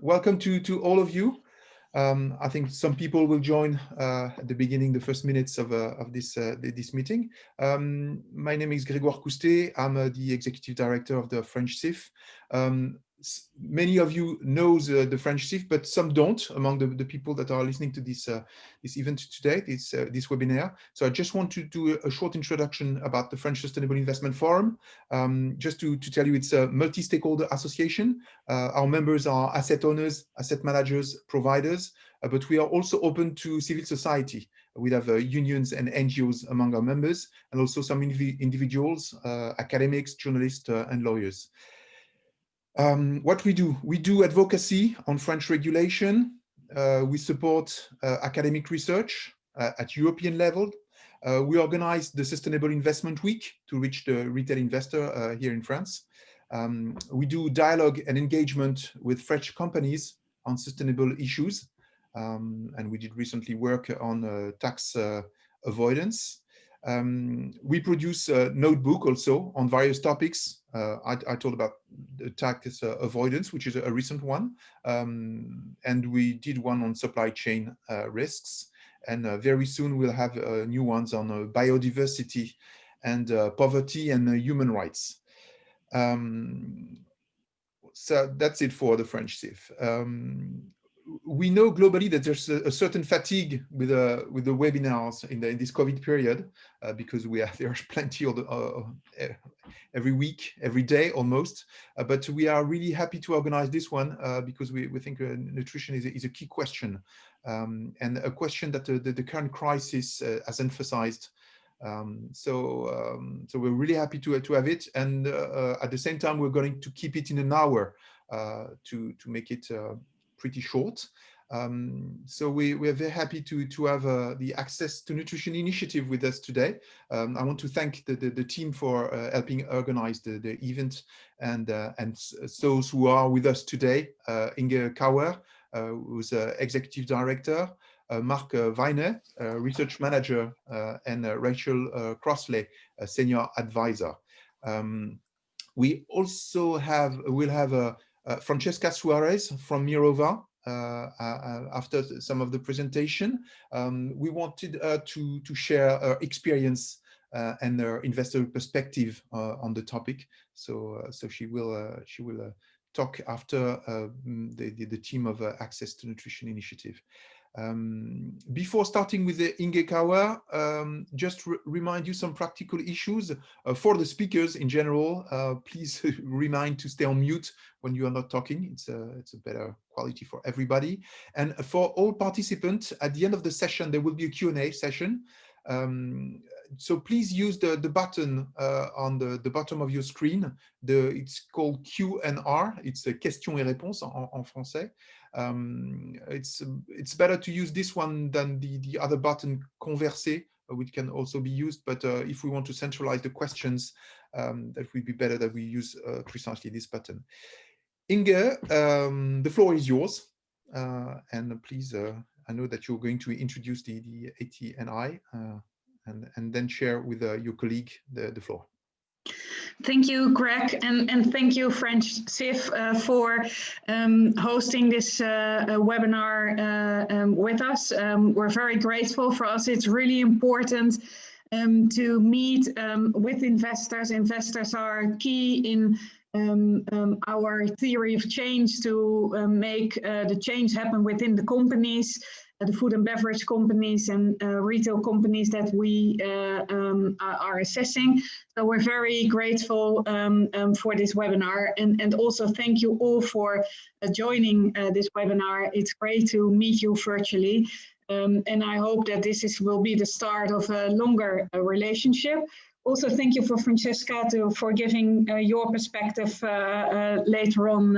welcome to all of you. I think some people will join at the beginning, the first minutes of this meeting. My name is Grégoire Coustet. I'm the Executive Director of the French CIF. Many of you know the French CIF, but some don't among the people that are listening to this event today, this webinar. So I just want to do a short introduction about the French Sustainable Investment Forum. Just to tell you, it's a multi-stakeholder association. Our members are asset owners, asset managers, providers, but we are also open to civil society. We have unions and NGOs among our members, and also some individuals, academics, journalists, and lawyers. What we do advocacy on French regulation. We support academic research at European level. We organize the Sustainable Investment Week to reach the retail investor here in France. We do dialogue and engagement with French companies on sustainable issues. And we did recently work on tax avoidance. We produce a notebook also on various topics. I told about the tax avoidance, which is a recent one. And we did one on supply chain risks. And very soon we'll have new ones on biodiversity and poverty and human rights. So that's it for the French CIF. We know globally that there's a certain fatigue with the webinars in this COVID period because there's plenty of every week, every day almost. But we are really happy to organize this one because we think nutrition is a key question and a question that the current crisis has emphasized. So we're really happy to have it, and at the same time we're going to keep it in an hour to make it pretty short. So we're very happy to have the Access to Nutrition initiative with us today. I want to thank the team for helping organize the event, and those who are with us today, Inge Kauer, who's Executive Director, Mark Wijne, Research Manager, and Rachel Crossley, Senior Advisor. We also will have Francesca Suarez from Mirova after some of the presentation. We wanted to share her experience and her investor perspective on the topic. So she will talk after the team of Access to Nutrition initiative. Before starting with the Inge Kauer, just remind you some practical issues for the speakers in general. Please remind to stay on mute when you are not talking. It's a better quality for everybody. And for all participants, at the end of the session, there will be a Q&A session. So please use the button on the bottom of your screen. It's called Q&R. It's a question et réponse en français. It's better to use this one than the other button, Converser, which can also be used. But if we want to centralize the questions, that would be better that we use precisely this button. Inge, the floor is yours. And please, I know that you're going to introduce the ATNI and then share with your colleague the floor. Thank you, Greg, and thank you, French CIF, for hosting this webinar with us. We're very grateful. For us, it's really important to meet with investors. Investors are key in our theory of change to make the change happen within the companies, the food and beverage companies and retail companies that we are assessing. So we're very grateful for this webinar, and also thank you all for joining this webinar. It's great to meet you virtually, and I hope that this will be the start of a longer relationship. Also, thank you for Francesca for giving your perspective later on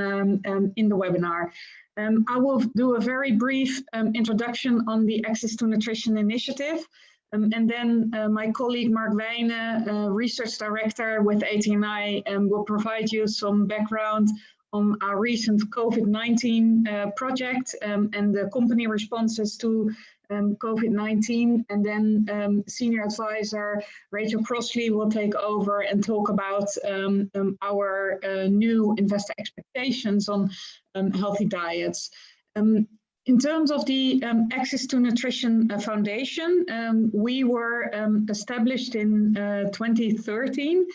in the webinar. I will do a very brief introduction on the Access to Nutrition initiative, and then my colleague Mark Wijne, Research Director with ATNI, will provide you some background on our recent COVID-19 project and the company responses to COVID-19, and then Senior Advisor Rachel Crossley will take over and talk about our new investor expectations on healthy diets. In terms of the Access to Nutrition Foundation, we were established in 2013.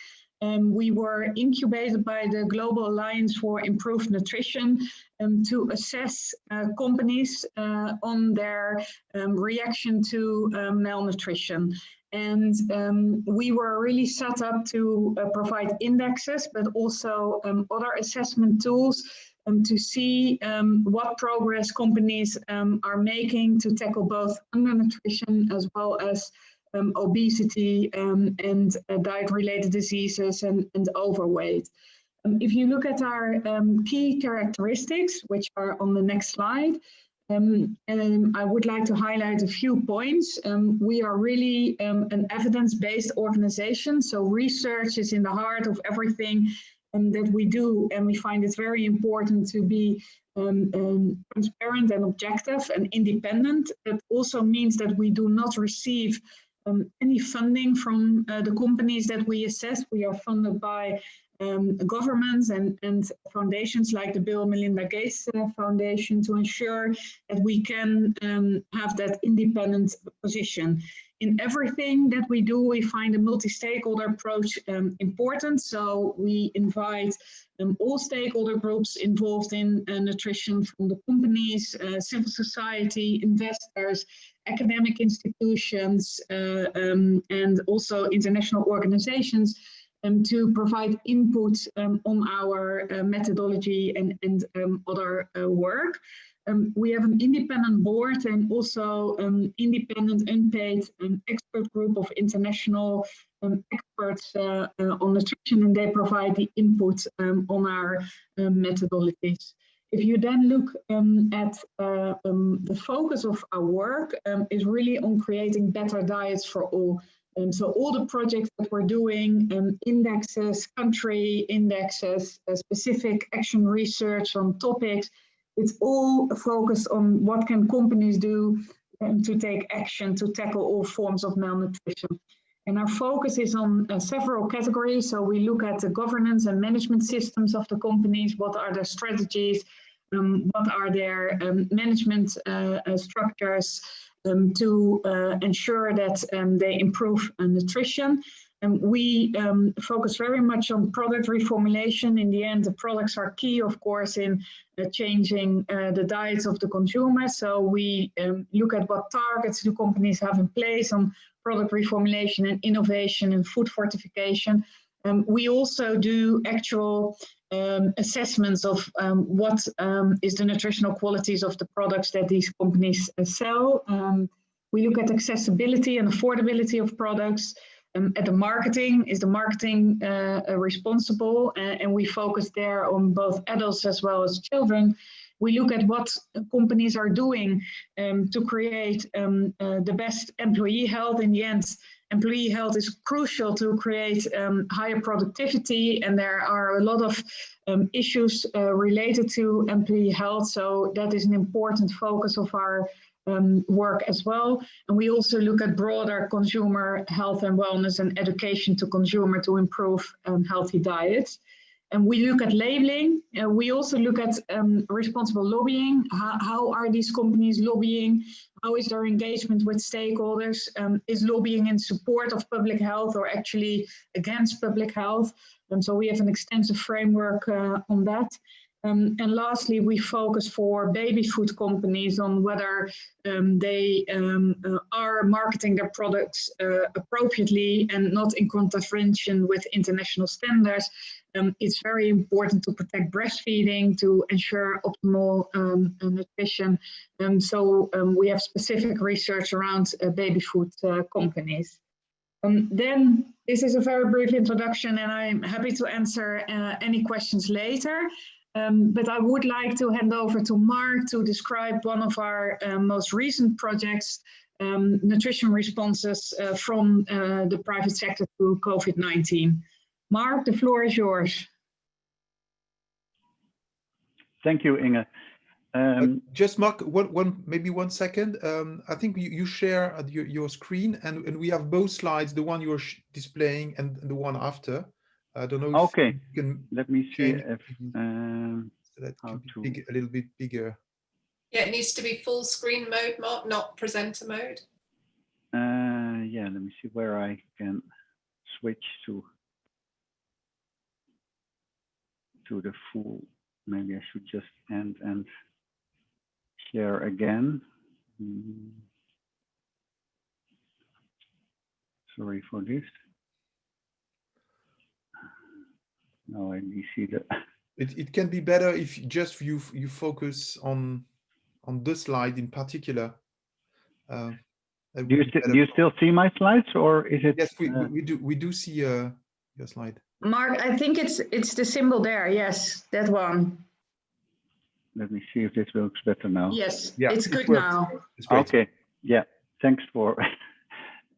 We were incubated by the Global Alliance for Improved Nutrition to assess companies on their reaction to malnutrition. And we were really set up to provide indexes, but also other assessment tools to see what progress companies are making to tackle both undernutrition as well as obesity and diet-related diseases and overweight. If you look at our key characteristics, which are on the next slide, I would like to highlight a few points. We are really an evidence-based organization, so research is in the heart of everything that we do, and we find it very important to be transparent and objective and independent. It also means that we do not receive any funding from the companies that we assess. We are funded by governments and foundations like the Bill and Melinda Gates Foundation to ensure that we can have that independent position. In everything that we do, we find a multi-stakeholder approach important. So we invite all stakeholder groups involved in nutrition, from the companies, civil society, investors, academic institutions, and also international organizations to provide input on our methodology and other work. We have an independent board and also independent unpaid expert group of international experts on nutrition, and they provide the input on our methodologies. If you then look at the focus of our work is really on creating better diets for all. So all the projects that we're doing, indexes, country indexes, specific action research on topics, it's all focused on what can companies do to take action to tackle all forms of malnutrition. And our focus is on several categories. So we look at the governance and management systems of the companies. What are their strategies? What are their management structures to ensure that they improve nutrition? And we focus very much on product reformulation. In the end, the products are key, of course, in changing the diets of the consumer. So we look at what targets do companies have in place on product reformulation and innovation and food fortification. We also do actual assessments of what is the nutritional qualities of the products that these companies sell. We look at accessibility and affordability of products. At the marketing, is the marketing responsible? And we focus there on both adults as well as children. We look at what companies are doing to create the best employee health. In the end, employee health is crucial to create higher productivity, and there are a lot of issues related to employee health. So that is an important focus of our work as well. And we also look at broader consumer health and wellness and education to consumer to improve healthy diets. And we look at labeling. We also look at responsible lobbying. How are these companies lobbying? How is their engagement with stakeholders? Is lobbying in support of public health or actually against public health? And so we have an extensive framework on that. And lastly, we focus for baby food companies on whether they are marketing their products appropriately and not in contravention with international standards. It's very important to protect breastfeeding, to ensure optimal nutrition. So we have specific research around baby food companies. Then this is a very brief introduction, and I'm happy to answer any questions later. But I would like to hand over to Mark to describe one of our most recent projects, nutrition responses from the private sector to COVID-19. Mark, the floor is yours. Thank you, Inge. Just Mark, maybe 1 second. I think you share your screen, and we have both slides, the one you're displaying and the one after. I don't know if okay. you can. Let me see if so that can be a little bit bigger. Yeah, it needs to be full screen mode, Mark, not presenter mode. Yeah, let me see where I can switch to the full. Maybe I should just end and share again. Sorry for this. No, I see that. It can be better if just you focus on the slide in particular. Do you still see my slides, or is it? Yes, we do see your slide. Mark, I think it's the symbol there. Yes, that one. Let me see if this works better now. Yes, yeah, it's good now. It's great. Okay, yeah, thanks for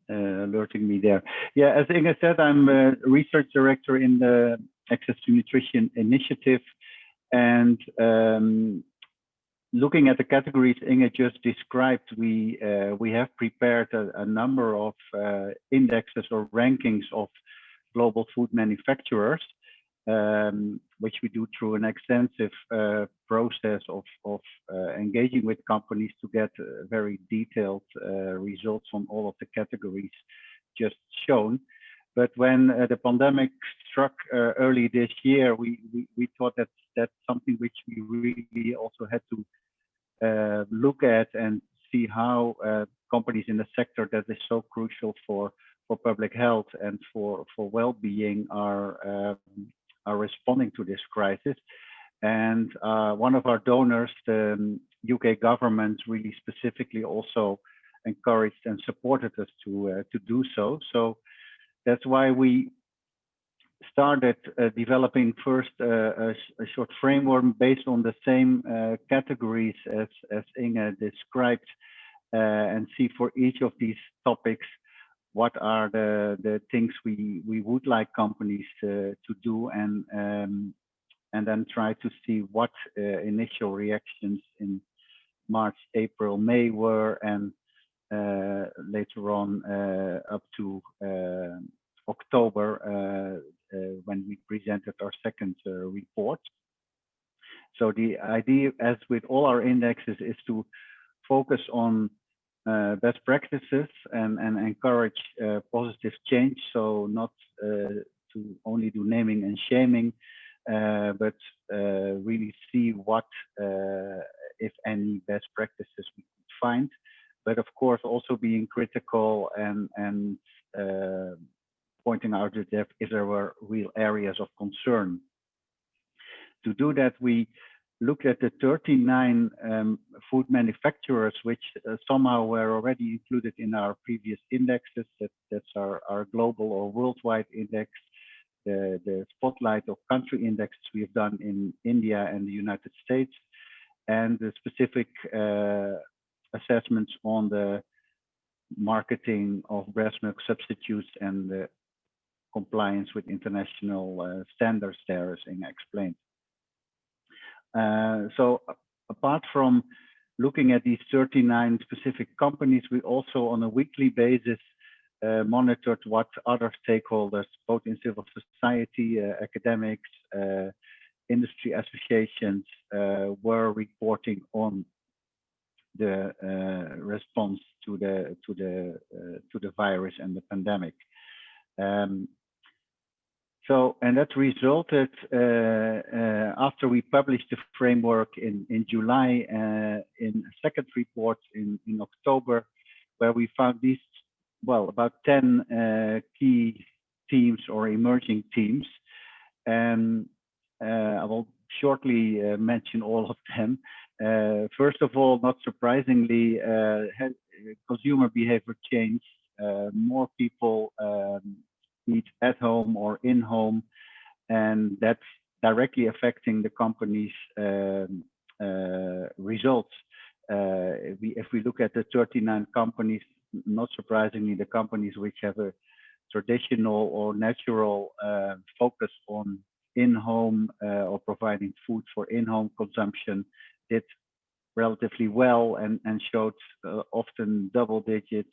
alerting me there. Yeah, as Inge said, I'm a research director in the Access to Nutrition Initiative, and looking at the categories Inge just described, we have prepared a number of indexes or rankings of global food manufacturers, which we do through an extensive process of engaging with companies to get very detailed results on all of the categories just shown. But when the pandemic struck early this year, we thought that that's something which we really also had to look at and see how companies in the sector that is so crucial for public health and for well-being are responding to this crisis. And one of our donors, the UK government, really specifically also encouraged and supported us to do so. So that's why we started developing first a short framework based on the same categories as Inge described, and see for each of these topics what are the things we would like companies to do, and then try to see what initial reactions in March, April, May were, and later on up to October when we presented our second report. So the idea, as with all our indexes, is to focus on best practices and encourage positive change. So not to only do naming and shaming, but really see what, if any, best practices we could find. But of course, also being critical and pointing out that if there were real areas of concern. To do that, we looked at the 39 food manufacturers, which somehow were already included in our previous indexes. That's our global or worldwide index, the spotlight of country indexes we've done in India and the United States, and the specific assessments on the marketing of breast milk substitutes and the compliance with international standards there, as Inge explained. So apart from looking at these 39 specific companies, we also on a weekly basis monitored what other stakeholders, both in civil society, academics, industry associations, were reporting on the response to the virus and the pandemic. And that resulted, after we published the framework in July, in a second report in October, where we found these, well, about 10 key themes or emerging themes. And I will shortly mention all of them. First of all, not surprisingly, consumer behavior changed. More people eat at home or in home, and that's directly affecting the company's results. If we look at the 39 companies, not surprisingly, the companies which have a traditional or natural focus on in-home or providing food for in-home consumption did relatively well and showed often double-digit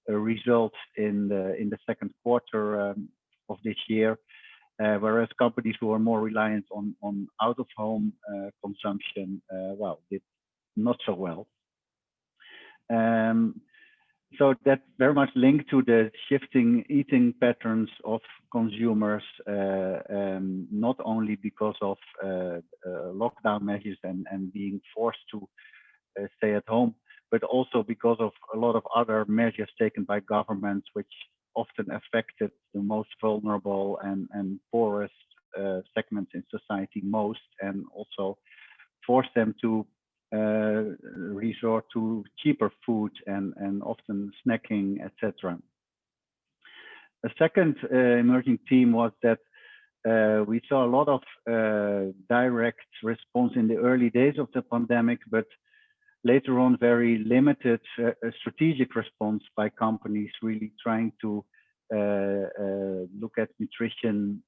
results in the second quarter of this year, whereas companies who are more reliant on out-of-home consumption, well, did not so well. So that's very much linked to the shifting eating patterns of consumers, not only because of lockdown measures and being forced to stay at home, but also because of a lot of other measures taken by governments, which often affected the most vulnerable and poorest segments in society most, and also forced them to resort to cheaper food and often snacking, etc. A second emerging theme was that we saw a lot of direct response in the early days of the pandemic, but later on very limited strategic response by companies really trying to look at nutrition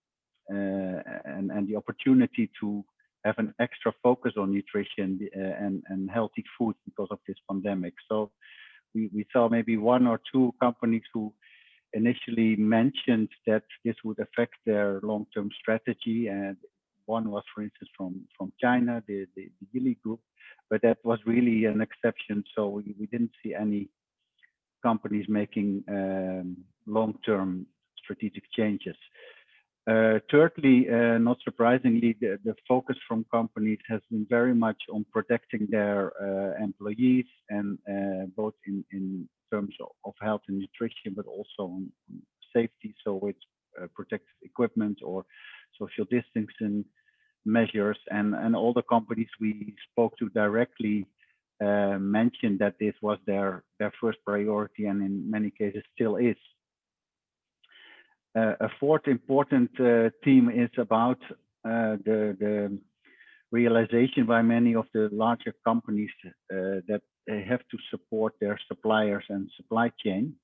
and the opportunity to have an extra focus on nutrition and healthy food because of this pandemic. So we saw maybe one or two companies who initially mentioned that this would affect their long-term strategy. And one was, for instance, from China, the Yili group, but that was really an exception. So we didn't see any companies making long-term strategic changes. Thirdly, not surprisingly, the focus from companies has been very much on protecting their employees, and both in terms of health and nutrition, but also on safety. So with protective equipment or social distancing measures, and all the companies we spoke to directly mentioned that this was their first priority, and in many cases still is. A fourth important theme is about the realization by many of the larger companies that they have to support their suppliers and supply chain.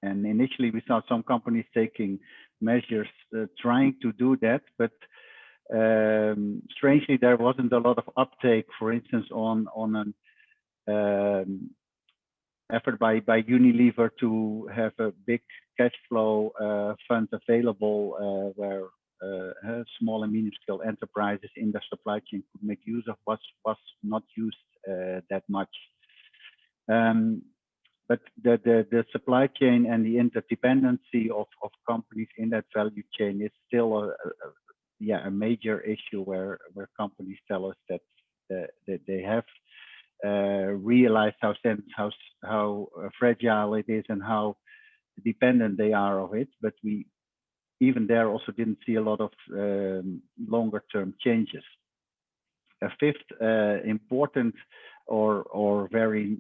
And initially we saw some companies taking measures trying to do that, but strangely there wasn't a lot of uptake, for instance, on an effort by Unilever to have a big cash flow fund available where small and medium-scale enterprises in their supply chain could make use of, was not used that much. But the supply chain and the interdependency of companies in that value chain is still a major issue where companies tell us that they have realized how fragile it is and how dependent they are of it, but we even there also didn't see a lot of longer term changes. A fifth important or very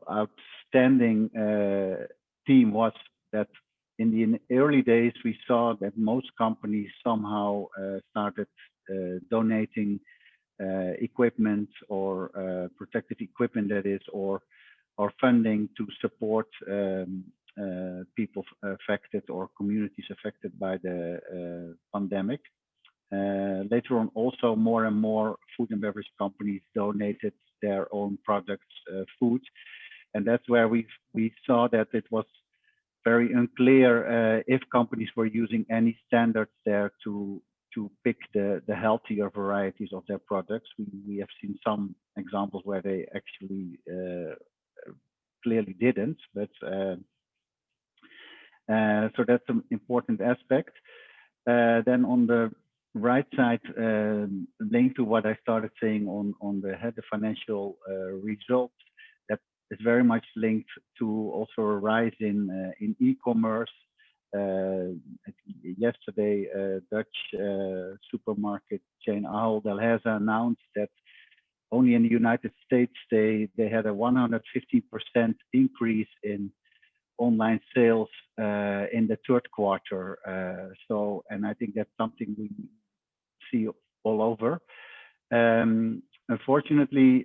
outstanding theme was that in the early days we saw that most companies somehow started donating equipment or protective equipment, that is, or funding to support people affected or communities affected by the pandemic. Later on, also more and more food and beverage companies donated their own products, food, and that's where we saw that it was very unclear if companies were using any standards there to pick the healthier varieties of their products. We have seen some examples where they actually clearly didn't, but so that's an important aspect. Then on the right side, linked to what I started saying on the financial results, that is very much linked to also a rise in e-commerce. Yesterday, Dutch supermarket chain Ahold Delhaize announced that only in the United States they had a 150% increase in online sales in the third quarter. And I think that's something we see all over. Unfortunately,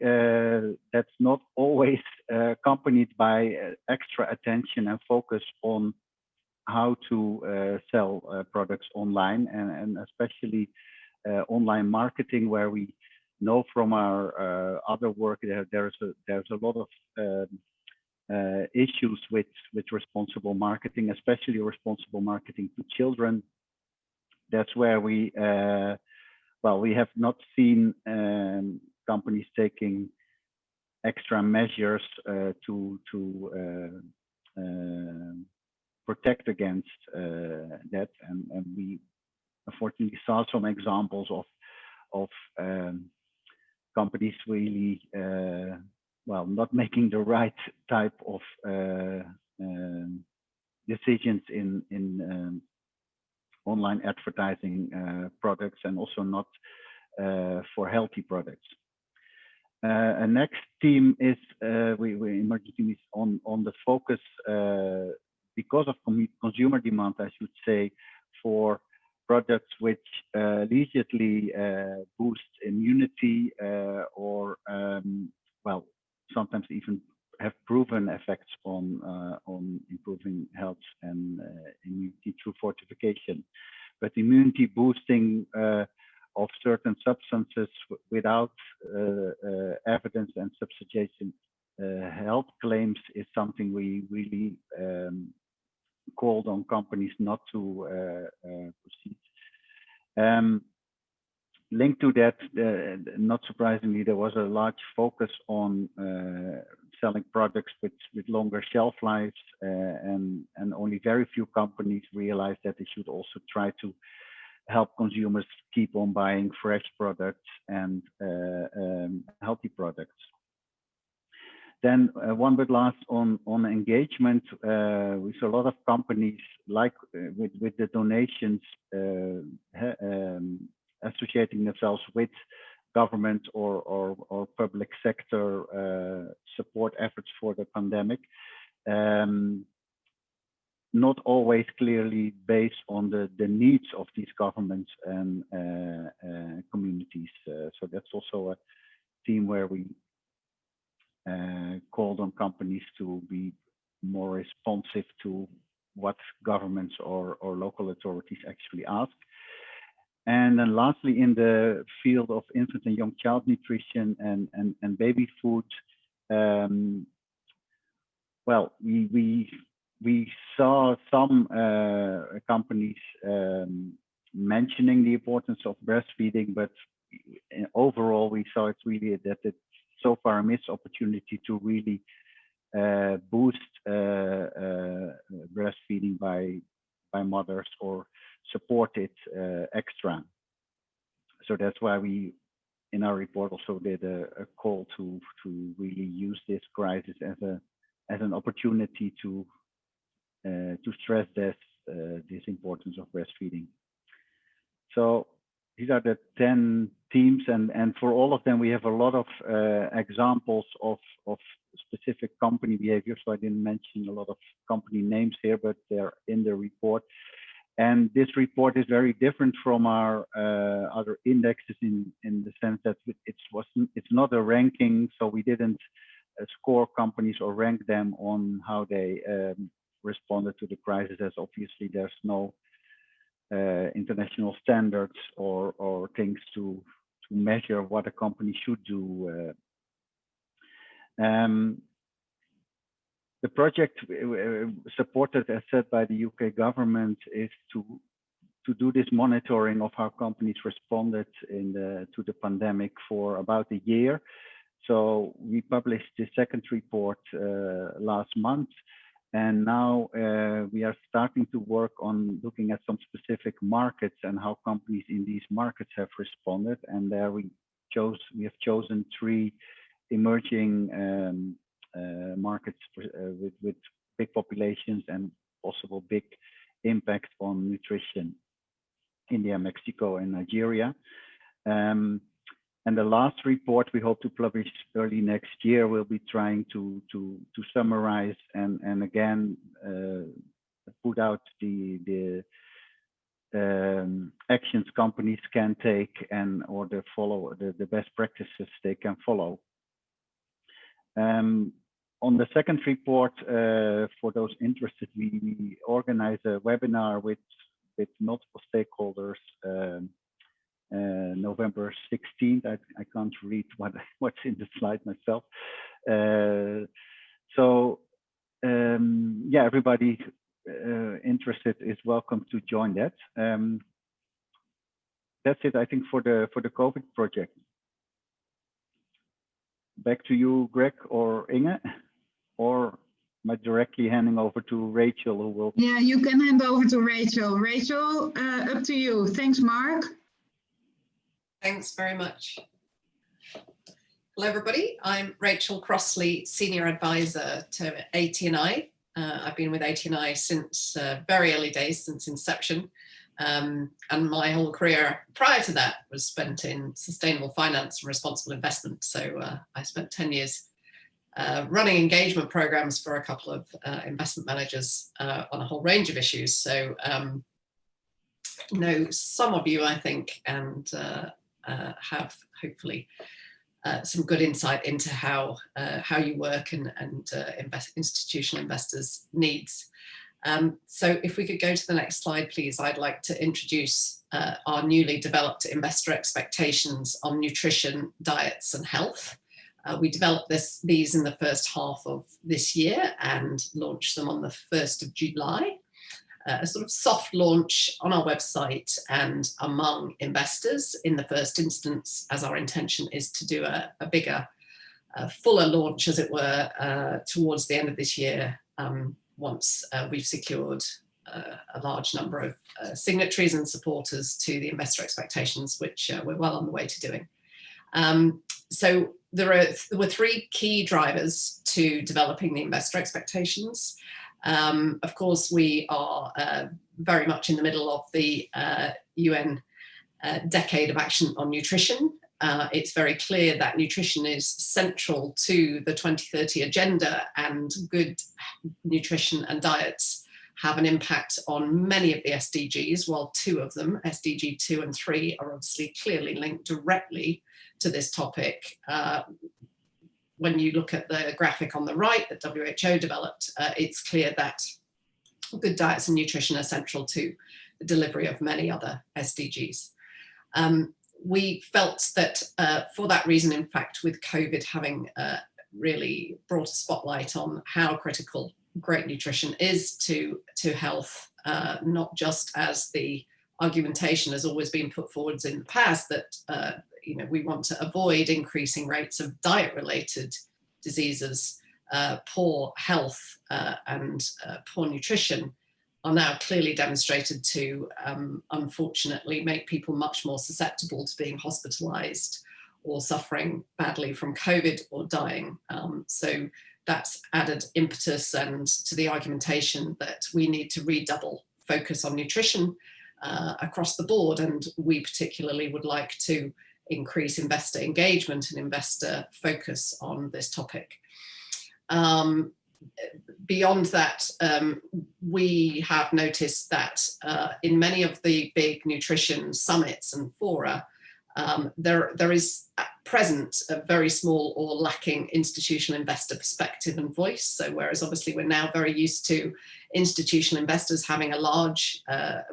that's not always accompanied by extra attention and focus on how to sell products online, and especially online marketing, where we know from our other work that there's a lot of issues with responsible marketing, especially responsible marketing to children. That's where we we have not seen companies taking extra measures to protect against that, and we unfortunately saw some examples of companies really not making the right type of decisions in online advertising products, and also not for healthy products. A next theme is emerging theme is on the focus because of consumer demand, I should say, for products which immediately boost immunity or sometimes even have proven effects on improving health and immunity through fortification. But immunity boosting of certain substances without evidence and substantiation health claims is something we really called on companies not to proceed. Linked to that, not surprisingly, there was a large focus on selling products with longer shelf lives, and only very few companies realized that they should also try to help consumers keep on buying fresh products and healthy products. Then one word last on engagement. We saw a lot of companies like with the donations associating themselves with government or public sector support efforts for the pandemic. Not always clearly based on the needs of these governments and communities. So that's also a theme where we called on companies to be more responsive to what governments or local authorities actually ask. And then lastly, in the field of infant and young child nutrition and baby food, we saw some companies mentioning the importance of breastfeeding, but overall we saw it's really that it's so far a missed opportunity to really boost breastfeeding by mothers or support it extra. So that's why we in our report also did a call to really use this crisis as an opportunity to stress this importance of breastfeeding. So these are the 10 themes, and for all of them we have a lot of examples of specific company behavior. So I didn't mention a lot of company names here, but they're in the report. And this report is very different from our other indexes in the sense that it's not a ranking, so we didn't score companies or rank them on how they responded to the crisis, as obviously there's no international standards or things to measure what a company should do. The project supported, as said, by the UK government is to do this monitoring of how companies responded to the pandemic for about a year. So we published the second report last month, and now we are starting to work on looking at some specific markets and how companies in these markets have responded. And there we have chosen 3 emerging markets with big populations and possible big impact on nutrition: India, Mexico, and Nigeria. And the last report we hope to publish early next year will be trying to summarize and again put out the actions companies can take or the best practices they can follow. On the second report, for those interested, we organize a webinar with multiple stakeholders November 16th. I can't read what's in the slide myself. Yeah, everybody interested is welcome to join that. That's it, I think, for the COVID project. Back to you, Greg or Inge, or am I directly handing over to Rachel, who will? Yeah, you can hand over to Rachel. Rachel, up to you. Thanks, Mark. Thanks very much. Hello, everybody. I'm Rachel Crossley, Senior Advisor to ATNI. I've been with ATNI since very early days, since inception. And my whole career prior to that was spent in sustainable finance and responsible investment. So I spent 10 years running engagement programs for a couple of investment managers on a whole range of issues. So know some of you, I think, and have hopefully some good insight into how you work and institutional investors' needs. So if we could go to the next slide, please, I'd like to introduce our newly developed investor expectations on nutrition, diets and health. We developed these in the first half of this year and launched them on the 1st of July. A sort of soft launch on our website and among investors in the first instance, as our intention is to do a bigger, fuller launch, as it were, towards the end of this year, once we've secured a large number of signatories and supporters to the investor expectations, which we're well on the way to doing. So there were three key drivers to developing the investor expectations. Of course, we are very much in the middle of the UN Decade of Action on Nutrition. It's very clear that nutrition is central to the 2030 agenda, and good nutrition and diets have an impact on many of the SDGs, while two of them, SDG 2 and 3, are obviously clearly linked directly to this topic. When you look at the graphic on the right that WHO developed, it's clear that good diets and nutrition are central to the delivery of many other SDGs. We felt that for that reason, in fact, with COVID having really brought a spotlight on how critical great nutrition is to health, not just as the argumentation has always been put forwards in the past that we want to avoid increasing rates of diet-related diseases, poor health and poor nutrition are now clearly demonstrated to, unfortunately, make people much more susceptible to being hospitalized or suffering badly from COVID or dying. So that's added impetus and to the argumentation that we need to redouble focus on nutrition across the board. And we particularly would like to increase investor engagement and investor focus on this topic. Beyond that, we have noticed that in many of the big nutrition summits and fora, there is at present a very small or lacking institutional investor perspective and voice. So whereas obviously we're now very used to institutional investors having a large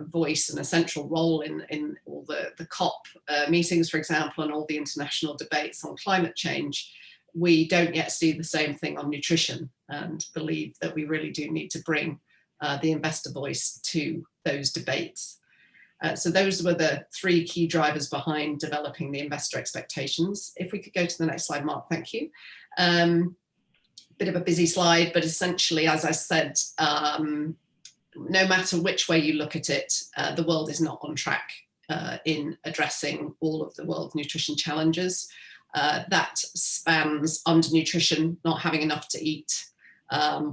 voice and a central role in all the COP meetings, for example, and all the international debates on climate change, we don't yet see the same thing on nutrition, and believe that we really do need to bring the investor voice to those debates. So those were the three key drivers behind developing the investor expectations. If we could go to the next slide, Mark, thank you. Bit of a busy slide, but essentially, as I said, no matter which way you look at it, the world is not on track in addressing all of the world nutrition challenges. That spans undernutrition, not having enough to eat,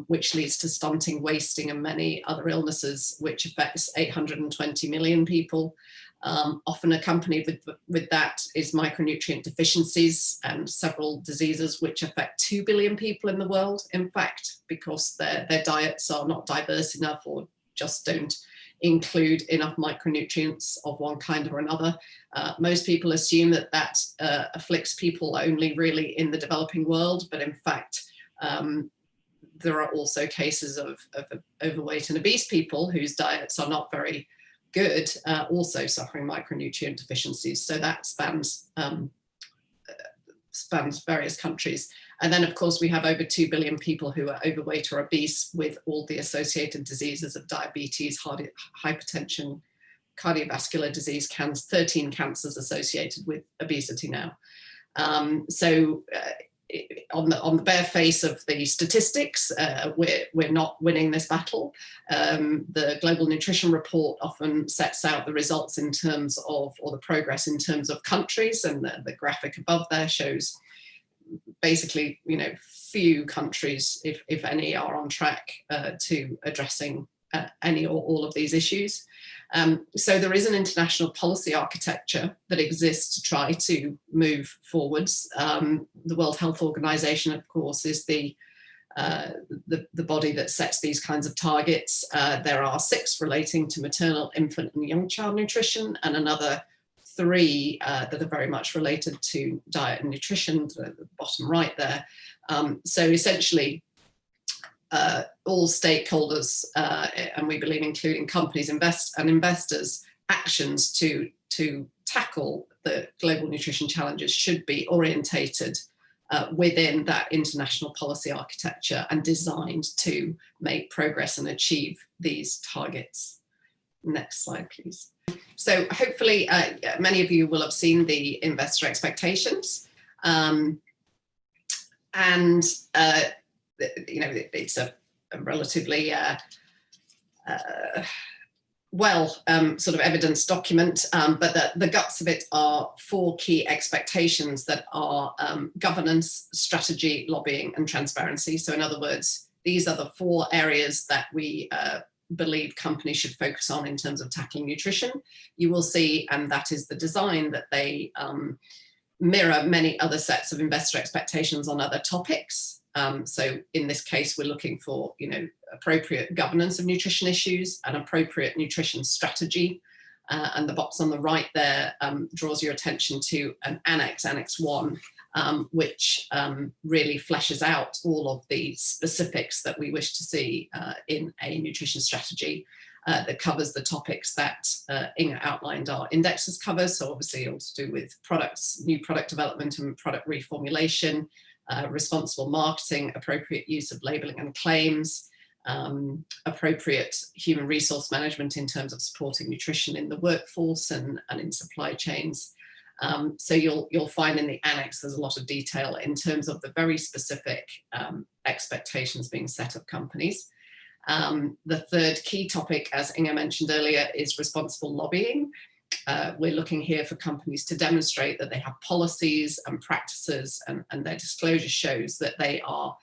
which leads to stunting, wasting, and many other illnesses, which affects 820 million people. Often accompanied with that is micronutrient deficiencies and several diseases which affect 2 billion people in the world, in fact, because their diets are not diverse enough or just don't include enough micronutrients of one kind or another. Most people assume that afflicts people only really in the developing world, but in fact, there are also cases of overweight and obese people whose diets are not very good, also suffering micronutrient deficiencies. So that spans various countries. And then, of course, we have over 2 billion people who are overweight or obese, with all the associated diseases of diabetes, hypertension, cardiovascular disease, 13 cancers associated with obesity now. So on the bare face of the statistics, we're not winning this battle. The Global Nutrition Report often sets out the results in terms of, or the progress in terms of countries, and the graphic above there shows basically, few countries, if any, are on track to addressing any or all of these issues. So there is an international policy architecture that exists to try to move forwards. The World Health Organization, of course, is the body that sets these kinds of targets. There are 6 relating to maternal, infant, and young child nutrition, and another 3 that are very much related to diet and nutrition, the bottom right there. So essentially, all stakeholders, and we believe including companies and investors, actions to tackle the global nutrition challenges should be orientated within that international policy architecture and designed to make progress and achieve these targets. Next slide, please. So hopefully many of you will have seen the investor expectations. It's a relatively sort of evidence document, but the guts of it are 4 key expectations that are governance, strategy, lobbying, and transparency. So in other words, these are the 4 areas that we believe companies should focus on in terms of tackling nutrition. You will see, and that is the design, that they mirror many other sets of investor expectations on other topics. So in this case, we're looking for, appropriate governance of nutrition issues, an appropriate nutrition strategy. And the box on the right there draws your attention to an Annex 1, which really fleshes out all of the specifics that we wish to see in a nutrition strategy that covers the topics that Inge outlined our indexes cover. So obviously all to do with products, new product development and product reformulation, responsible marketing, appropriate use of labeling and claims, appropriate human resource management in terms of supporting nutrition in the workforce and in supply chains. So you'll find in the annex there's a lot of detail in terms of the very specific expectations being set of companies. The third key topic, as Inge mentioned earlier, is responsible lobbying. We're looking here for companies to demonstrate that they have policies and practices, and their disclosure shows that they are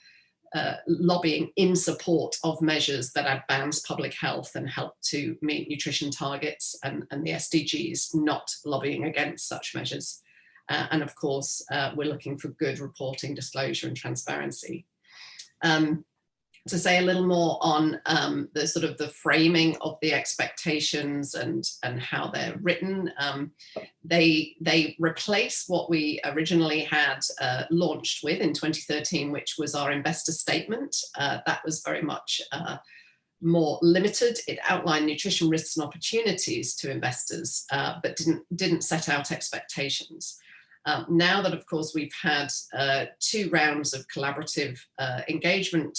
lobbying in support of measures that advance public health and help to meet nutrition targets and the SDGs, not lobbying against such measures. And of course, we're looking for good reporting, disclosure, and transparency. To say a little more on the sort of the framing of the expectations and how they're written, they replace what we originally had launched with in 2013, which was our investor statement. That was very much more limited. It outlined nutrition risks and opportunities to investors, but didn't set out expectations. Now that, of course, we've had 2 rounds of collaborative engagement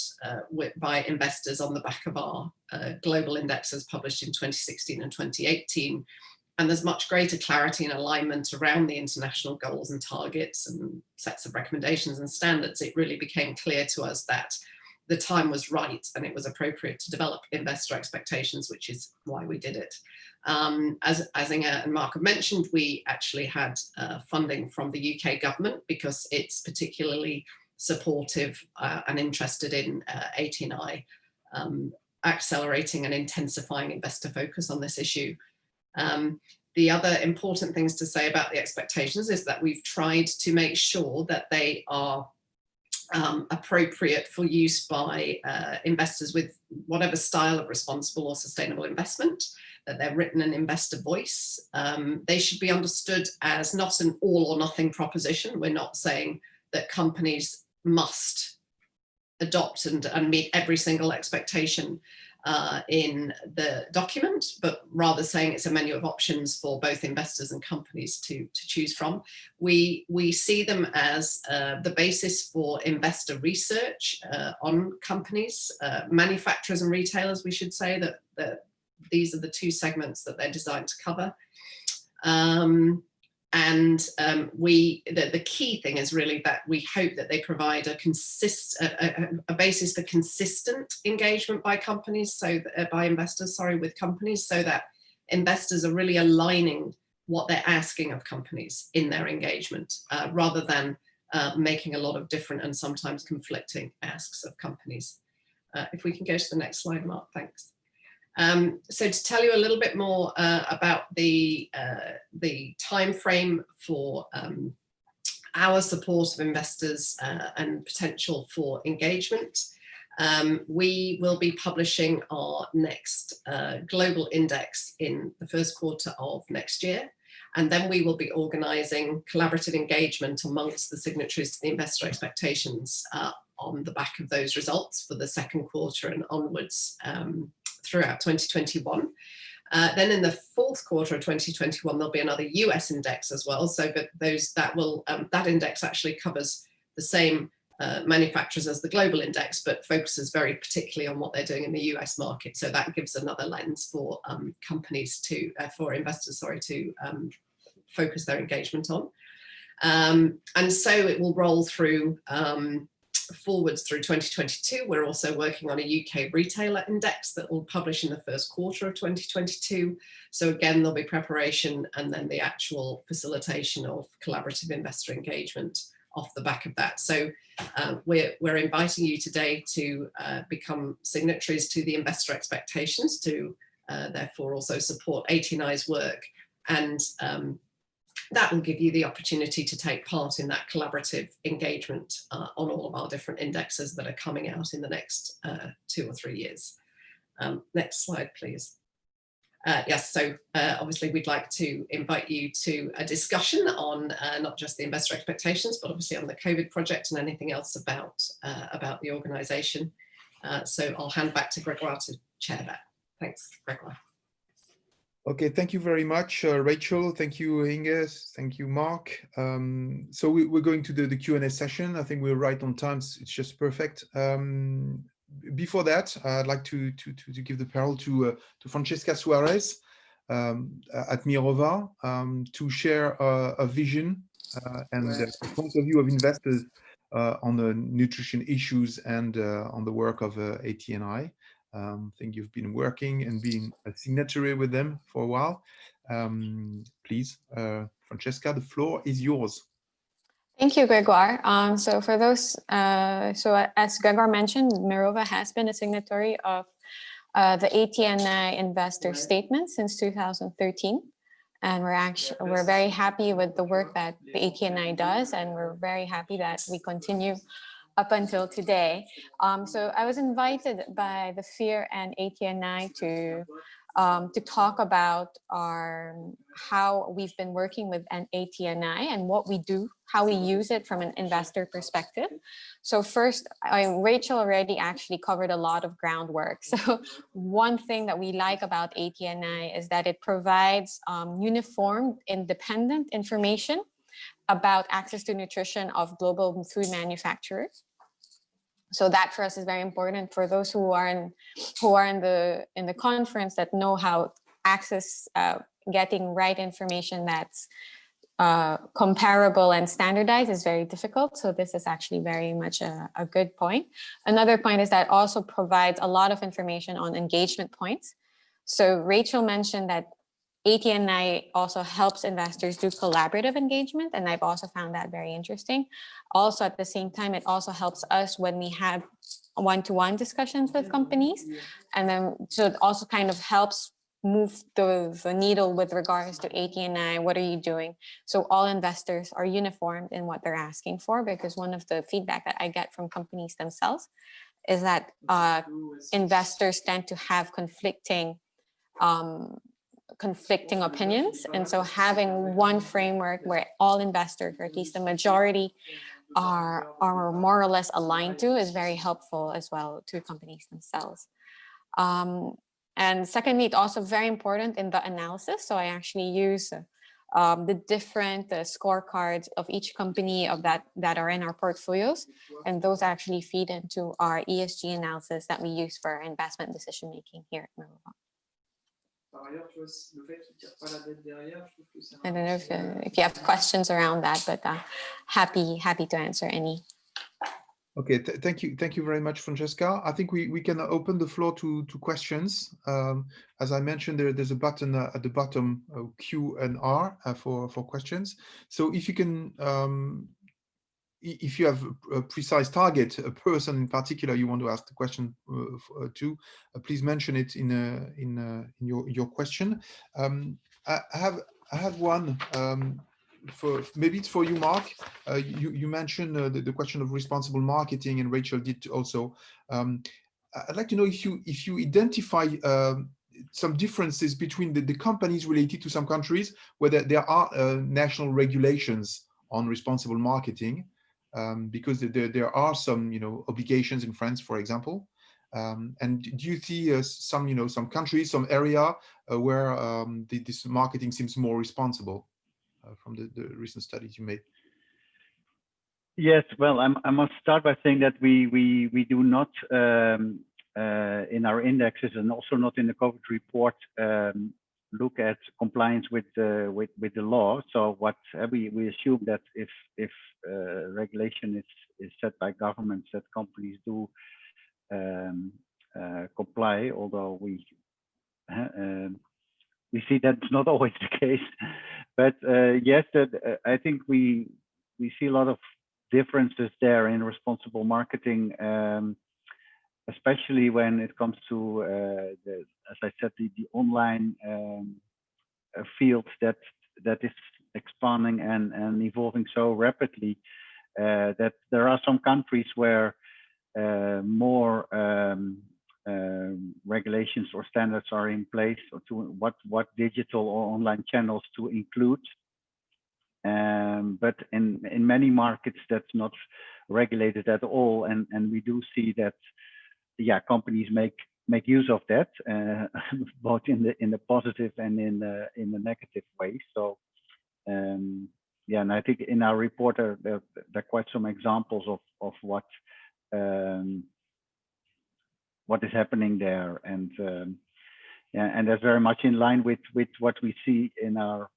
by investors on the back of our global indexes published in 2016 and 2018, and there's much greater clarity and alignment around the international goals and targets and sets of recommendations and standards, it really became clear to us that the time was right and it was appropriate to develop investor expectations, which is why we did it. As Inge and Mark have mentioned, we actually had funding from the UK government because it's particularly supportive and interested in AT&I accelerating and intensifying investor focus on this issue. The other important things to say about the expectations is that we've tried to make sure that they are appropriate for use by investors with whatever style of responsible or sustainable investment, that they're written in investor voice. They should be understood as not an all or nothing proposition. We're not saying that companies must adopt and meet every single expectation in the document, but rather saying it's a menu of options for both investors and companies to choose from. We see them as the basis for investor research on companies, manufacturers and retailers, we should say that these are the two segments that they're designed to cover. The key thing is really that we hope that they provide a basis for consistent engagement by companies, so by investors, with companies, so that investors are really aligning what they're asking of companies in their engagement, rather than making a lot of different and sometimes conflicting asks of companies. If we can go to the next slide, Mark, thanks. So to tell you a little bit more about the time frame for our support of investors and potential for engagement, we will be publishing our next global index in the first quarter of next year. And then we will be organising collaborative engagement amongst the signatories to the investor expectations on the back of those results for the second quarter and onwards throughout 2021. Then in the fourth quarter of 2021, there'll be another US index as well. So but that index actually covers the same manufacturers as the global index, but focuses very particularly on what they're doing in the US market. So that gives another lens for for investors, to focus their engagement on. And so it will roll through forwards through 2022. We're also working on a UK retailer index that will publish in the first quarter of 2022. So again, there'll be preparation and then the actual facilitation of collaborative investor engagement off the back of that. So we're inviting you today to become signatories to the investor expectations, to therefore also support ATNI's work, and that will give you the opportunity to take part in that collaborative engagement on all of our different indexes that are coming out in the next 2 or 3 years. Next slide, please. Yes, so obviously we'd like to invite you to a discussion on not just the investor expectations, but obviously on the COVID project and anything else about the organisation. So I'll hand back to Gregoire to chair that. Thanks, Gregoire. Okay, thank you very much, Rachel. Thank you, Inge. Thank you, Mark. So we're going to the Q&A session. I think we're right on time. It's just perfect. Before that, I'd like to give the parole to Francesca Suarez at Mirova to share a vision and a point of view of investors on the nutrition issues and on the work of ATNI. I think you've been working and being a signatory with them for a while. Please, Francesca, the floor is yours. Thank you, Gregoire. So for those, as Gregoire mentioned, Mirova has been a signatory of the ATNI investor statement since 2013. And we're very happy with the work that the ATNI does, and we're very happy that we continue up until today. So I was invited by the FEAR and ATNI to talk about how we've been working with an ATNI and what we do, how we use it from an investor perspective. So first, Rachel already actually covered a lot of groundwork. So one thing that we like about ATNI is that it provides uniform, independent information about access to nutrition of global food manufacturers. So that for us is very important. For those who are in the conference that know how access, getting right information that's comparable and standardized is very difficult. So this is actually very much a good point. Another point is that also provides a lot of information on engagement points. So Rachel mentioned that ATNI also helps investors do collaborative engagement, and I've also found that very interesting. Also, at the same time, it also helps us when we have one-to-one discussions with companies, and then so it also kind of helps move the needle with regards to ATNI. What are you doing? So all investors are uniformed in what they're asking for, because one of the feedback that I get from companies themselves is that investors tend to have conflicting opinions, and so having one framework where all investors, or at least the majority are more or less aligned to is very helpful as well to companies themselves. And secondly, it's also very important in the analysis. So I actually use the different scorecards of each company that are in our portfolios, and those actually feed into our ESG analysis that we use for investment decision making here at Mirova. I don't know if you have questions around that, but happy to answer any. Okay, thank you very much, Francesca. I think we can open the floor to questions. As I mentioned, there's a button at the bottom, Q and R, for questions. So if you can, if you have a precise target, a person in particular you want to ask the question to, please mention it in your question. I have one. Maybe it's for you, Mark. You mentioned the question of responsible marketing, and Rachel did also. I'd like to know if you identify some differences between the companies related to some countries where there are national regulations on responsible marketing, because there are some obligations in France, for example. And do you see some countries, some area where this marketing seems more responsible? From the recent studies you made? Yes, well, I must start by saying that we do not in our indexes, and also not in the COVID report, look at compliance with the law. So what we assume that if regulation is set by governments, that companies do comply, although we see that's not always the case. But yes, I think we see a lot of differences there in responsible marketing, especially when it comes to, as I said, the online field that is expanding and evolving so rapidly, that there are some countries where more regulations or standards are in place, or to what digital or online channels to include. But in many markets that's not regulated at all, and we do see that companies make use of that, both in the positive and in the negative way. So and I think in our report there are quite some examples of what is happening there, and that's very much in line with what we see in our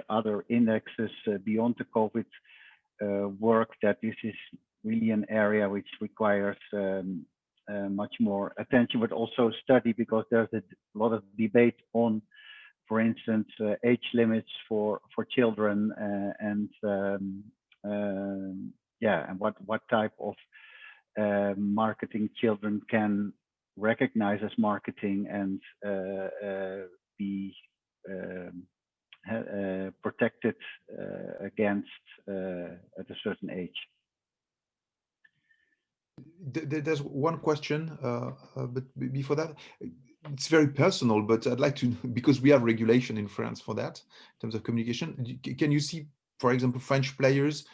other indexes beyond the COVID work, that this is really an area which requires much more attention, but also study, because there's a lot of debate on, for instance, age limits for children, and what type of marketing children can recognize as marketing and be protected against at a certain age. There's one question, but before that, it's very personal, but I'd like to, because we have regulation in France for that in terms of communication. Can you see, for example, French players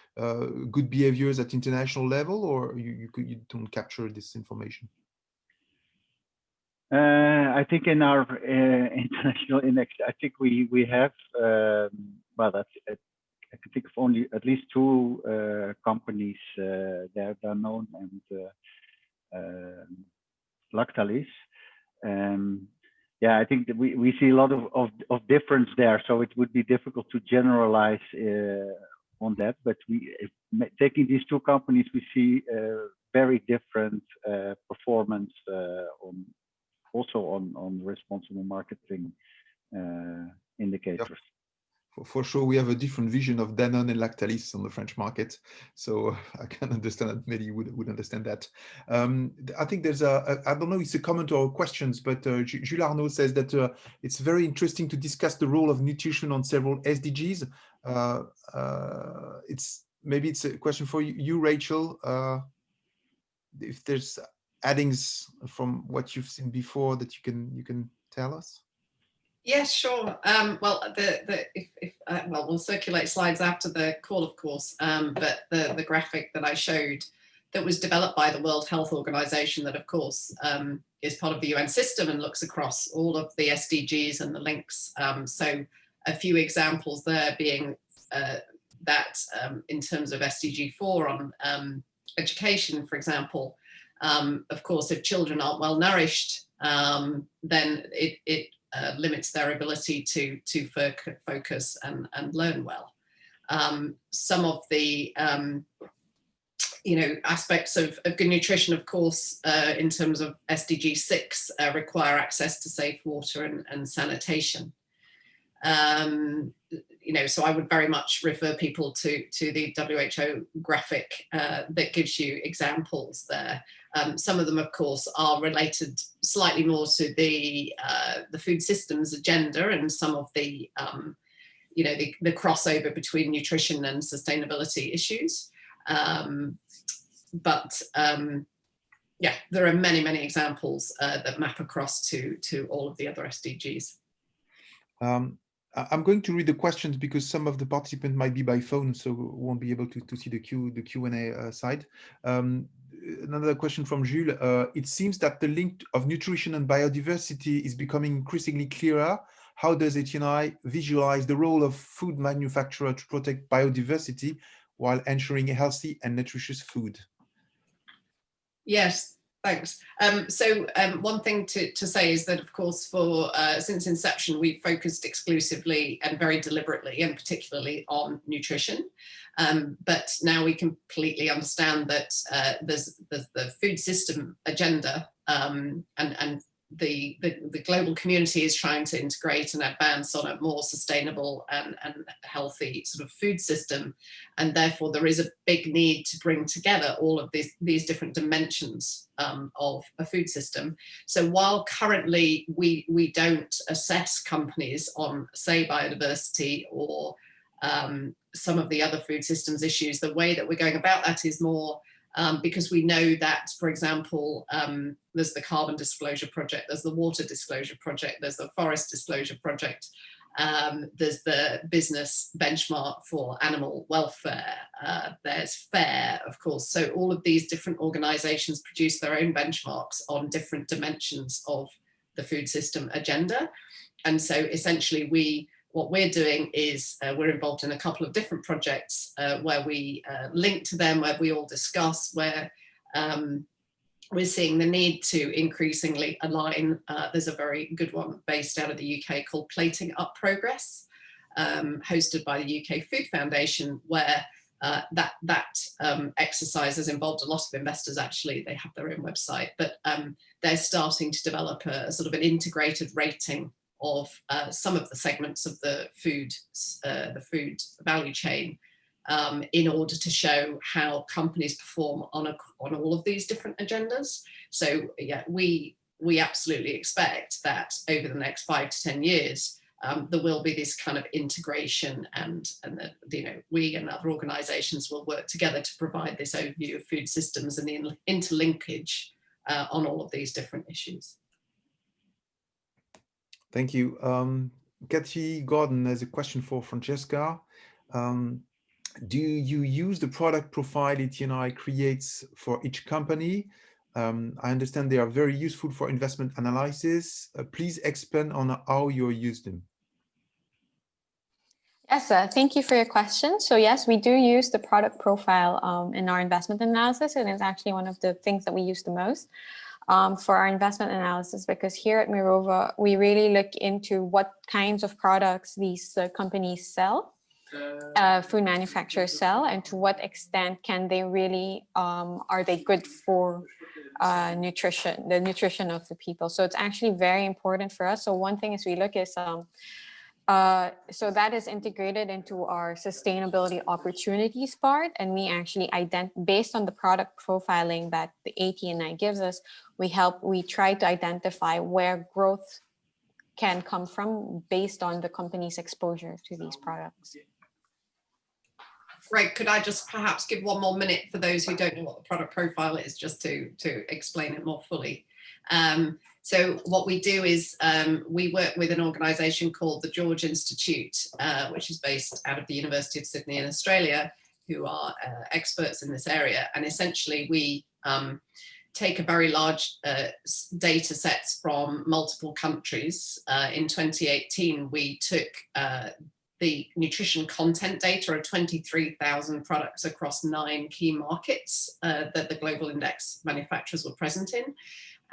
good behaviors at international level, or you don't capture this information? I think in our international index, I think we have, I can think of only at least two companies that are known, and Lactalis. I think that we see a lot of difference there, so it would be difficult to generalize on that. But taking these two companies, we see very different performance on responsible marketing indicators. For sure, we have a different vision of Danone and Lactalis on the French market, so I can understand that many would understand that. I think there's I don't know, it's a comment or questions, but Jules Arnaud says that it's very interesting to discuss the role of nutrition on several SDGs. Maybe it's a question for you, Rachel. If there's addings from what you've seen before that you can tell us. Yes, sure. Well, well, we'll circulate slides after the call, of course. But the graphic that I showed, that was developed by the World Health Organization, that of course is part of the UN system and looks across all of the SDGs and the links. So a few examples there being that in terms of SDG 4 on education, for example. Of course, if children aren't well nourished, then it limits their ability to focus and learn well. Some of the aspects of good nutrition, of course, in terms of SDG 6, require access to safe water and sanitation. So I would very much refer people to the WHO graphic that gives you examples there. Some of them, of course, are related slightly more to the food systems agenda, and some of the the crossover between nutrition and sustainability issues. Yeah, there are many examples that map across to all of the other SDGs. I'm going to read the questions because some of the participants might be by phone, so won't be able to see the Q&A side. Another question from Jules. It seems that the link of nutrition and biodiversity is becoming increasingly clearer. How does ATNI visualize the role of food manufacturer to protect biodiversity while ensuring healthy and nutritious food? Yes, thanks. One thing to say is that, of course, since inception, we've focused exclusively and very deliberately and particularly on nutrition. But now we completely understand that there's the food system agenda, and the global community is trying to integrate and advance on a more sustainable and healthy sort of food system. And therefore there is a big need to bring together all of these different dimensions of a food system. So while currently we don't assess companies on, say, biodiversity or some of the other food systems issues, the way that we're going about that is more because we know that, for example, there's the Carbon Disclosure Project, there's the Water Disclosure Project, there's the Forest Disclosure Project, there's the Business Benchmark for Animal Welfare, there's FAIR, of course. So all of these different organizations produce their own benchmarks on different dimensions of the food system agenda. And so essentially what we're doing is we're involved in a couple of different projects where we link to them, where we all discuss, where we're seeing the need to increasingly align. There's a very good one based out of the UK called Plating Up Progress, hosted by the UK Food Foundation, where that exercise has involved a lot of investors. Actually, they have their own website, but they're starting to develop a sort of an integrated rating of some of the segments of the food value chain in order to show how companies perform on all of these different agendas. So yeah, we absolutely expect that over the next 5 to 10 years, there will be this kind of integration, and that we and other organizations will work together to provide this overview of food systems and the interlinkage on all of these different issues. Thank you. Kathy Gordon has a question for Francesca. Do you use the product profile ATNI creates for each company? I understand they are very useful for investment analysis. Please expand on how you use them. Yes, thank you for your question. So yes, we do use the product profile in our investment analysis, and it's actually one of the things that we use the most. For our investment analysis, because here at Mirova, we really look into what kinds of products these companies sell, food manufacturers sell, and to what extent can they really, are they good for the nutrition of the people. So it's actually very important for us. So one thing is we look is, so that is integrated into our sustainability opportunities part, and we actually based on the product profiling that the ATNI gives us, we try to identify where growth can come from based on the company's exposure to these products. Great. Could I just perhaps give one more minute for those who don't know what the product profile is, just to explain it more fully? So what we do is we work with an organisation called the George Institute, which is based out of the University of Sydney in Australia, who are experts in this area. And essentially we take a very large data sets from multiple countries. In 2018, we took the nutrition content data of 23,000 products across 9 key markets that the global index manufacturers were present in.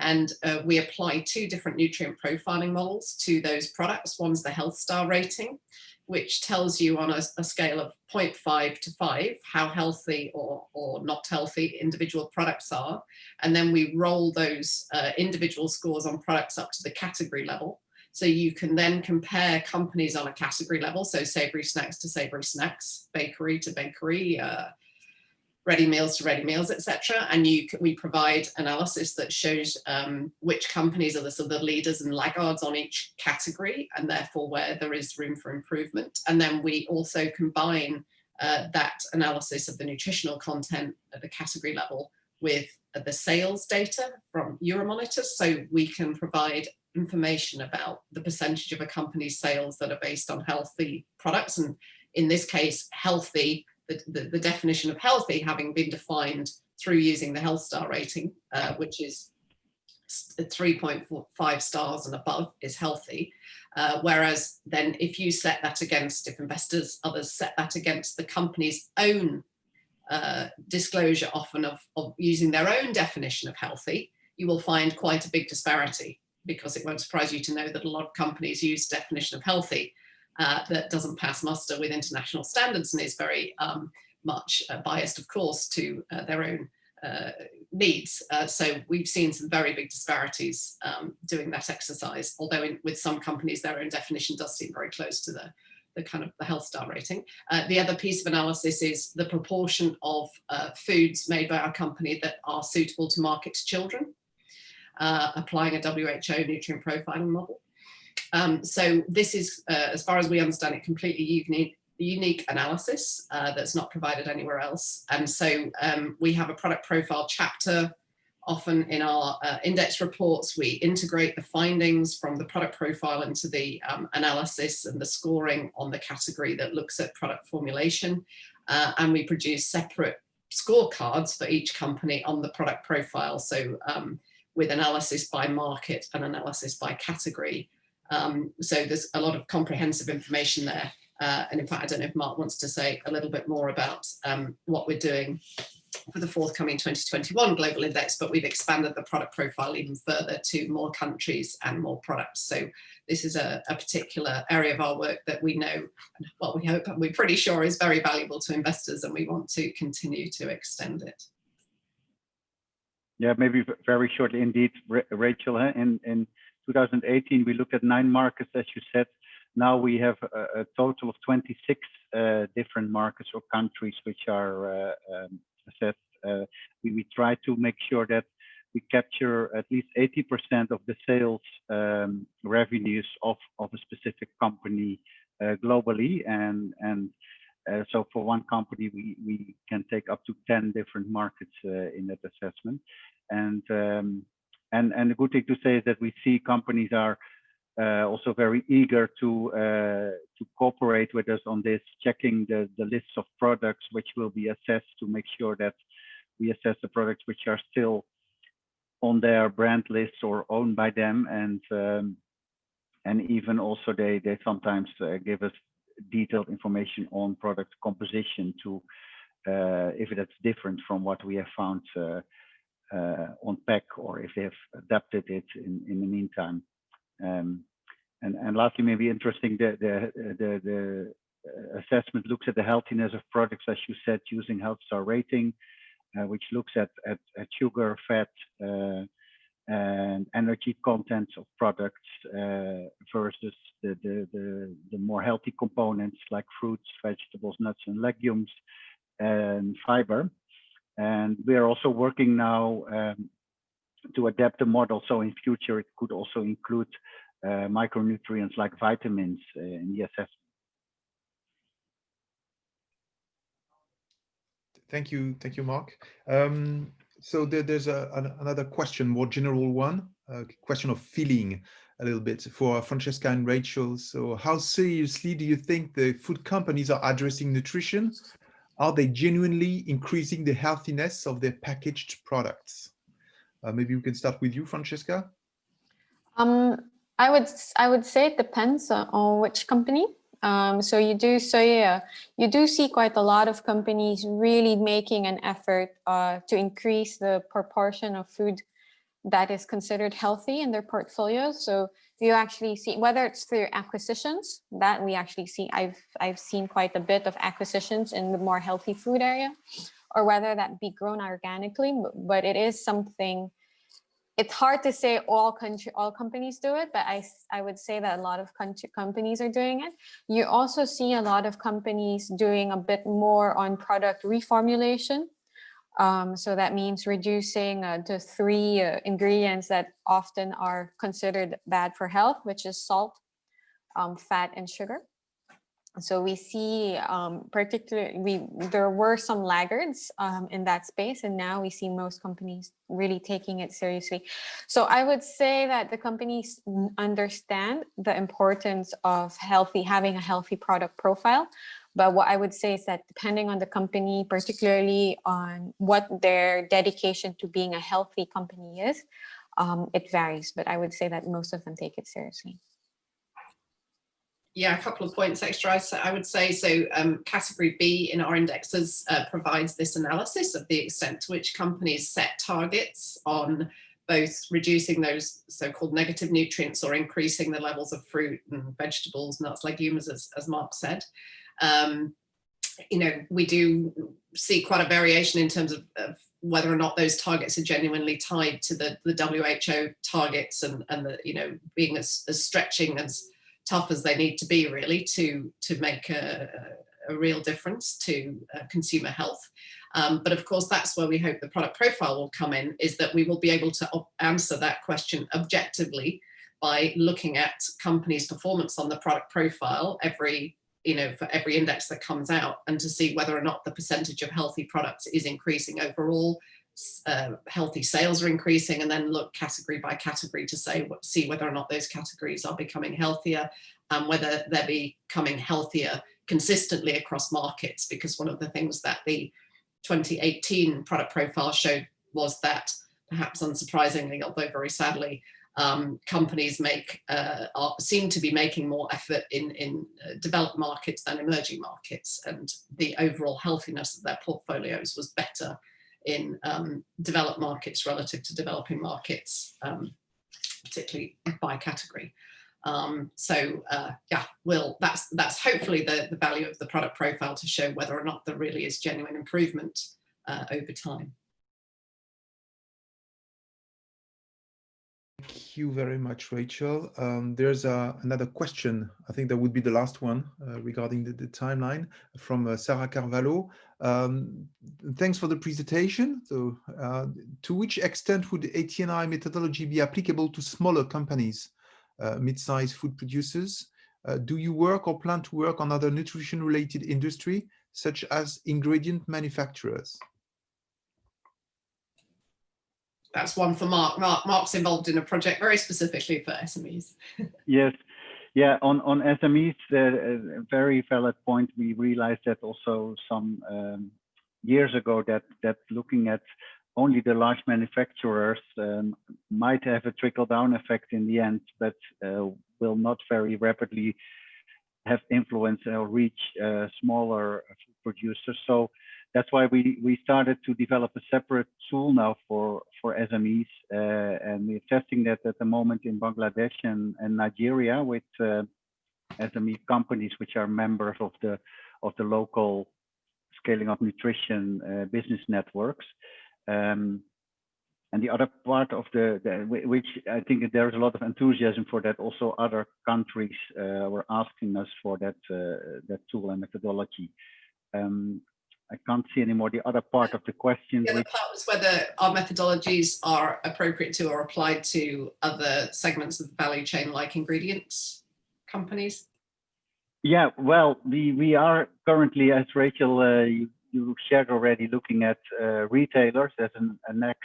And we apply 2 different nutrient profiling models to those products. One's the health star rating, which tells you on a scale of 0.5 to 5 how healthy or not healthy individual products are. And then we roll those individual scores on products up to the category level. So you can then compare companies on a category level, so savory snacks to savory snacks, bakery to bakery, ready meals to ready meals, etc. And we provide analysis that shows which companies are the sort of leaders and laggards on each category, and therefore where there is room for improvement. And then we also combine that analysis of the nutritional content at the category level with the sales data from Euromonitor, so we can provide information about the percentage of a company's sales that are based on healthy products. And in this case, healthy, the definition of healthy having been defined through using the health star rating, which is 3.5 stars and above is healthy. Whereas then if you set that against, if investors, others set that against the company's own disclosure often of using their own definition of healthy, you will find quite a big disparity, because it won't surprise you to know that a lot of companies use definition of healthy that doesn't pass muster with international standards and is very much biased, of course, to their own needs. So we've seen some very big disparities doing that exercise, although with some companies their own definition does seem very close to the kind of the health star rating. The other piece of analysis is the proportion of foods made by our company that are suitable to market to children, applying a WHO nutrient profiling model. So this is, as far as we understand it, completely unique analysis that's not provided anywhere else. And so we have a product profile chapter. Often in our index reports, we integrate the findings from the product profile into the analysis and the scoring on the category that looks at product formulation. And we produce separate scorecards for each company on the product profile. So with analysis by market and analysis by category. So there's a lot of comprehensive information there. And in fact, I don't know if Mark wants to say a little bit more about what we're doing for the forthcoming 2021 Global Index, but we've expanded the product profile even further to more countries and more products. So this is a particular area of our work that we know, what we hope and we're pretty sure is very valuable to investors, and we want to continue to extend it. Yeah, maybe very shortly indeed, Rachel. In 2018, we looked at 9 markets, as you said. Now we have a total of 26 different markets or countries which are assessed. We try to make sure that we capture at least 80% of the sales revenues of a specific company globally, and so for one company we can take up to 10 different markets in that assessment. And the good thing to say is that we see companies are also very eager to cooperate with us on this, checking the lists of products which will be assessed to make sure that we assess the products which are still on their brand list or owned by them, and even also they sometimes give us detailed information on product composition to if that's different from what we have found on pack, or if they have adapted it in the meantime. And lastly, maybe interesting, the assessment looks at the healthiness of products, as you said, using health star rating, which looks at sugar, fat, and energy contents of products versus the more healthy components like fruits, vegetables, nuts, and legumes, and fiber. And we are also working now to adapt the model, so in future it could also include micronutrients like vitamins in the assessment. Thank you, Mark. So there's another question, more general one. question of feeling a little bit for Francesca and Rachel. So how seriously do you think the food companies are addressing nutrition? Are they genuinely increasing the healthiness of their packaged products? Maybe we can start with you, Francesca. I would say it depends on which company. So you do see quite a lot of companies really making an effort to increase the proportion of food that is considered healthy in their portfolios. So you actually see, whether it's through acquisitions, that we actually see, I've seen quite a bit of acquisitions in the more healthy food area, or whether that be grown organically, but it is something. It's hard to say all companies do it, but I would say that a lot of companies are doing it. You also see a lot of companies doing a bit more on product reformulation. So that means reducing the 3 ingredients that often are considered bad for health, which is salt, fat, and sugar. So we see there were some laggards in that space, and now we see most companies really taking it seriously. So I would say that the companies understand the importance of having a healthy product profile. But what I would say is that depending on the company, particularly on what their dedication to being a healthy company is, it varies. But I would say that most of them take it seriously. Yeah, a couple of points extra. I would say, so category B in our indexes provides this analysis of the extent to which companies set targets on both reducing those so-called negative nutrients or increasing the levels of fruit and vegetables, nuts, legumes, as Mark said. We do see quite a variation in terms of whether or not those targets are genuinely tied to the WHO targets and being as stretching, as tough as they need to be, really, to make a real difference to consumer health. But of course, that's where we hope the product profile will come in, is that we will be able to answer that question objectively by looking at companies' performance on the product profile for every index that comes out, and to see whether or not the percentage of healthy products is increasing overall, healthy sales are increasing, and then look category by category to see whether or not those categories are becoming healthier, and whether they're becoming healthier consistently across markets. Because one of the things that the 2018 product profile showed was that, perhaps unsurprisingly, although very sadly, companies seem to be making more effort in developed markets than emerging markets, and the overall healthiness of their portfolios was better in developed markets relative to developing markets, particularly by category. That's hopefully the value of the product profile, to show whether or not there really is genuine improvement over time. Thank you very much, Rachel. There's another question. I think that would be the last one regarding the timeline, from Sarah Carvalho. Thanks for the presentation. So, to which extent would ATNI methodology be applicable to smaller companies, mid-sized food producers? Do you work or plan to work on other nutrition-related industry, such as ingredient manufacturers? That's one for Mark. Mark's involved in a project very specifically for SMEs. Yes, yeah. On SMEs, a very valid point. We realized that also some years ago that looking at only the large manufacturers might have a trickle-down effect in the end, but will not very rapidly have influence or reach smaller food producers. So that's why we started to develop a separate tool now for SMEs, and we're testing that at the moment in Bangladesh and Nigeria with SME companies which are members of the local scaling up nutrition business networks. And the other part of which I think there's a lot of enthusiasm for that. Also, other countries were asking us for that tool and methodology. I can't see anymore the other part of the question. The other part was whether our methodologies are appropriate to or applied to other segments of the value chain, like ingredients companies. Yeah, well, we are currently, as Rachel you shared already, looking at retailers as a next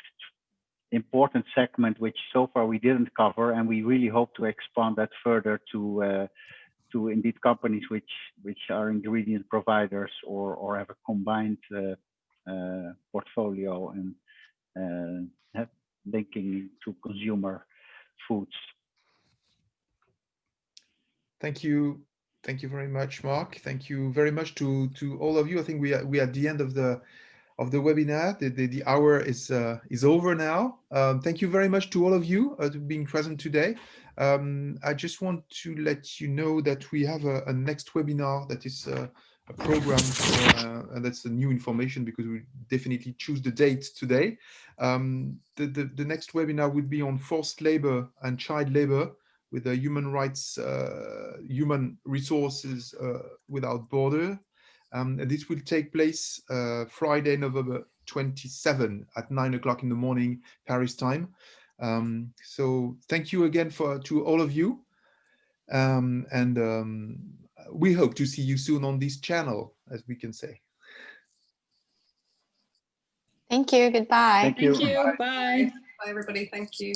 important segment which so far we didn't cover, and we really hope to expand that further to indeed companies which are ingredient providers or have a combined portfolio and linking to consumer foods. Thank you. Thank you very much, Mark. Thank you very much to all of you. I think we are at the end of the webinar. The hour is over now. Thank you very much to all of you for being present today. I just want to let you know that we have a next webinar that is a program for, and that's the new information because we definitely choose the date today. The next webinar would be on forced labor and child labor with the human rights, human resources without border. This will take place Friday, November 27 at 9 o'clock in the morning, Paris time. So thank you again to all of you. We hope to see you soon on this channel, as we can say. Thank you. Goodbye. Thank you. Thank you. Bye. Bye, everybody. Thank you.